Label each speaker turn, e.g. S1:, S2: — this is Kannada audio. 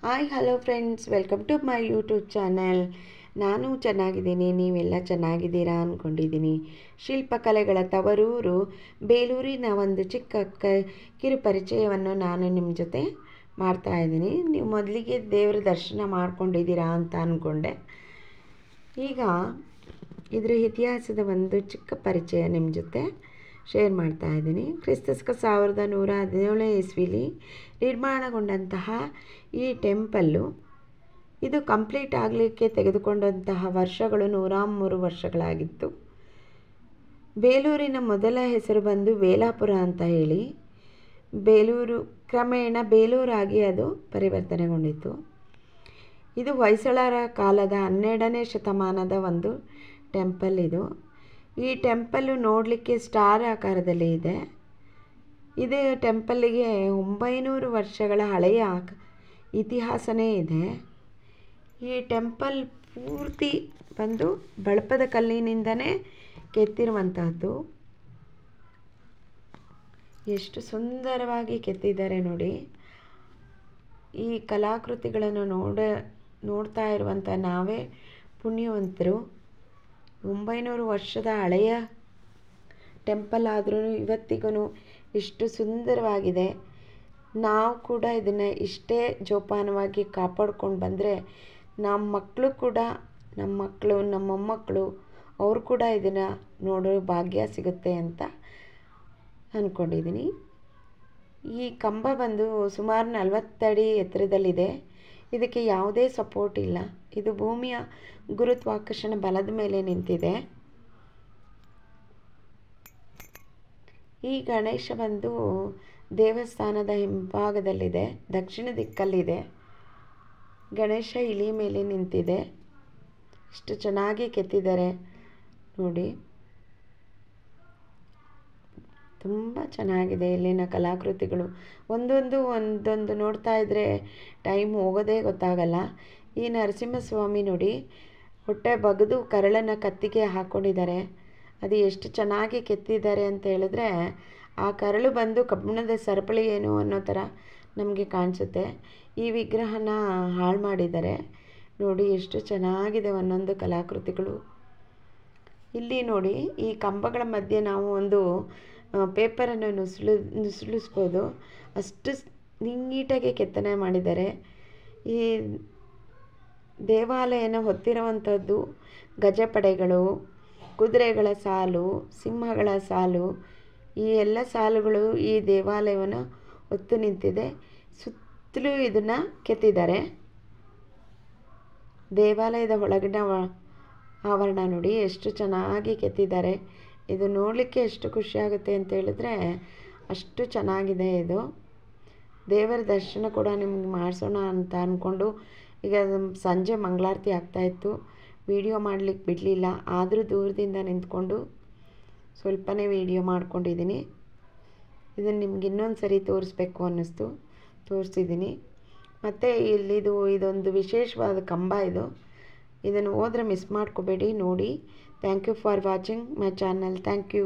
S1: Hi hello friends, welcome to my YouTube channel. ನಾನು ಚೆನ್ನಾಗಿದ್ದೀನಿ, ನೀವೆಲ್ಲ ಚೆನ್ನಾಗಿದ್ದೀರಾ ಅಂದ್ಕೊಂಡಿದ್ದೀನಿ. ಶಿಲ್ಪಕಲೆಗಳ ತವರೂರು ಬೇಲೂರಿನ ಒಂದು ಚಿಕ್ಕ ಕಿರು ಪರಿಚಯವನ್ನು ನಾನು ನಿಮ್ಮ ಜೊತೆ ಮಾಡ್ತಾಯಿದ್ದೀನಿ. ನೀವು ಮೊದಲಿಗೆ ದೇವರ ದರ್ಶನ ಮಾಡ್ಕೊಂಡಿದ್ದೀರಾ ಅಂತ ಅಂದ್ಕೊಂಡೆ. ಈಗ ಇದರ ಇತಿಹಾಸದ ಒಂದು ಚಿಕ್ಕ ಪರಿಚಯ ನಿಮ್ಮ ಜೊತೆ ಶೇರ್ ಮಾಡ್ತಾ ಇದ್ದೀನಿ. ಕ್ರಿಸ್ತಶಕ 1117 ಇಸ್ವಿಲಿ ನಿರ್ಮಾಣಗೊಂಡಂತಹ ಈ ಟೆಂಪಲ್ಲು ಇದು ಕಂಪ್ಲೀಟ್ ಆಗಲಿಕ್ಕೆ ತೆಗೆದುಕೊಂಡಂತಹ ವರ್ಷಗಳು 103 ವರ್ಷಗಳಾಗಿತ್ತು. ಬೇಲೂರಿನ ಮೊದಲ ಹೆಸರು ಬಂದು ವೇಲಾಪುರ ಅಂತ ಹೇಳಿ ಬೇಲೂರು ಕ್ರಮೇಣ ಬೇಲೂರಾಗಿ ಅದು ಪರಿವರ್ತನೆಗೊಂಡಿತು. ಇದು ಹೊಯ್ಸಳರ ಕಾಲದ 12ನೇ ಶತಮಾನದ ಒಂದು ಟೆಂಪಲ್. ಈ ಟೆಂಪಲ್ಲು ನೋಡಲಿಕ್ಕೆ ಸ್ಟಾರ್ ಆಕಾರದಲ್ಲಿ ಇದೆ. ಇದೇ ಟೆಂಪಲ್ಲಿಗೆ 900 ವರ್ಷಗಳ ಹಳೆಯ ಇತಿಹಾಸನೇ ಇದೆ. ಈ ಟೆಂಪಲ್ ಪೂರ್ತಿ ಬಂದು ಬಳಪದ ಕಲ್ಲಿನಿಂದನೇ ಕೆತ್ತಿರುವಂತಹದ್ದು. ಎಷ್ಟು ಸುಂದರವಾಗಿ ಕೆತ್ತಿದ್ದಾರೆ ನೋಡಿ. ಈ ಕಲಾಕೃತಿಗಳನ್ನು ನೋಡ್ತಾ ಇರುವಂಥ ನಾವೇ ಪುಣ್ಯವಂತರು. 900 ವರ್ಷದ ಹಳೆಯ ಟೆಂಪಲ್ ಆದ್ರೂ ಇವತ್ತಿಗೂ ಇಷ್ಟು ಸುಂದರವಾಗಿದೆ. ನಾವು ಕೂಡ ಇದನ್ನು ಇಷ್ಟೇ ಜೋಪಾನವಾಗಿ ಕಾಪಾಡ್ಕೊಂಡು ಬಂದರೆ ನಮ್ಮ ಮಕ್ಕಳು ಕೂಡ, ನಮ್ಮ ಮಕ್ಕಳು, ನಮ್ಮ ಮೊಮ್ಮಕ್ಕಳು ಅವರು ಕೂಡ ಇದನ್ನು ನೋಡೋ ಭಾಗ್ಯ ಸಿಗುತ್ತೆ ಅಂತ ಅಂದ್ಕೊಂಡಿದ್ದೀನಿ. ಈ ಕಂಬ ಬಂದು ಸುಮಾರು 40 ಅಡಿ ಎತ್ತರದಲ್ಲಿದೆ. ಇದಕ್ಕೆ ಯಾವುದೇ ಸಪೋರ್ಟ್ ಇಲ್ಲ. ಇದು ಭೂಮಿಯ ಗುರುತ್ವಾಕರ್ಷಣ ಬಲದ ಮೇಲೆ ನಿಂತಿದೆ. ಈ ಗಣೇಶ ಬಂದು ದೇವಸ್ಥಾನದ ಹಿಂಭಾಗದಲ್ಲಿದೆ, ದಕ್ಷಿಣ ದಿಕ್ಕಲ್ಲಿದೆ. ಗಣೇಶ ಇಲಿ ಮೇಲೆ ನಿಂತಿದೆ. ಎಷ್ಟು ಚೆನ್ನಾಗಿ ಕೆತ್ತಿದ್ದಾರೆ ನೋಡಿ. ತುಂಬ ಚೆನ್ನಾಗಿದೆ ಇಲ್ಲಿನ ಕಲಾಕೃತಿಗಳು. ಒಂದೊಂದು ನೋಡ್ತಾ ಇದ್ದರೆ ಟೈಮ್ ಹೋಗೋದೇ ಗೊತ್ತಾಗಲ್ಲ. ಈ ನರಸಿಂಹಸ್ವಾಮಿ ನೋಡಿ, ಹೊಟ್ಟೆ ಬಗೆದು ಕರಳನ್ನು ಕತ್ತಿಗೆ ಹಾಕ್ಕೊಂಡಿದ್ದಾರೆ. ಅದು ಎಷ್ಟು ಚೆನ್ನಾಗಿ ಕೆತ್ತಿದ್ದಾರೆ ಅಂತ ಹೇಳಿದ್ರೆ ಆ ಕರಳು ಬಂದು ಕಬ್ಬಿಣದ ಸರಪಳಿ ಏನು ಅನ್ನೋ ಥರ ನಮಗೆ ಕಾಣಿಸುತ್ತೆ. ಈ ವಿಗ್ರಹನ ಹಾಳು ಮಾಡಿದ್ದಾರೆ ನೋಡಿ. ಎಷ್ಟು ಚೆನ್ನಾಗಿದೆ ಒಂದೊಂದು ಕಲಾಕೃತಿಗಳು. ಇಲ್ಲಿ ನೋಡಿ, ಈ ಕಂಬಗಳ ಮಧ್ಯೆ ನಾವು ಒಂದು ಪೇಪರನ್ನು ನುಸುಳಿಸ್ಬೋದು. ಅಷ್ಟು ನೀಟಾಗಿ ಕೆತ್ತನೆ ಮಾಡಿದ್ದಾರೆ. ಈ ದೇವಾಲಯನ ಹೊತ್ತಿರುವಂಥದ್ದು ಗಜಪಡೆಗಳು, ಕುದುರೆಗಳ ಸಾಲು, ಸಿಂಹಗಳ ಸಾಲು, ಈ ಎಲ್ಲ ಸಾಲುಗಳು ಈ ದೇವಾಲಯವನ್ನು ಹೊತ್ತು ನಿಂತಿದೆ. ಸುತ್ತಲೂ ಇದನ್ನು ಕೆತ್ತಿದ್ದಾರೆ. ದೇವಾಲಯದ ಒಳಗಿನ ಆವರಣ ನೋಡಿ ಎಷ್ಟು ಚೆನ್ನಾಗಿ ಕೆತ್ತಿದ್ದಾರೆ. ಇದು ನೋಡಲಿಕ್ಕೆ ಎಷ್ಟು ಖುಷಿಯಾಗುತ್ತೆ ಅಂತ ಹೇಳಿದ್ರೆ ಅಷ್ಟು ಚೆನ್ನಾಗಿದೆ. ಇದು ದೇವರ ದರ್ಶನ ಕೂಡ ನಿಮ್ಗೆ ಮಾಡಿಸೋಣ ಅಂತ ಅಂದ್ಕೊಂಡು ಈಗ ಸಂಜೆ ಮಂಗಳಾರತಿ ಆಗ್ತಾಯಿತ್ತು. ವಿಡಿಯೋ ಮಾಡಲಿಕ್ಕೆ ಬಿಡಲಿಲ್ಲ, ಆದರೂ ದೂರದಿಂದ ನಿಂತ್ಕೊಂಡು ಸ್ವಲ್ಪನೇ ವಿಡಿಯೋ ಮಾಡ್ಕೊಂಡಿದ್ದೀನಿ. ಇದನ್ನು ನಿಮ್ಗೆ ಇನ್ನೊಂದು ಸರಿ ತೋರಿಸ್ಬೇಕು ಅನ್ನಿಸ್ತು, ತೋರಿಸಿದ್ದೀನಿ. ಮತ್ತು ಇದೊಂದು ವಿಶೇಷವಾದ ಕಂಬ. ಇದನ್ನು ಹೋದರೆ ಮಿಸ್ ಮಾಡ್ಕೋಬೇಡಿ, ನೋಡಿ. Thank you for watching my channel. Thank you.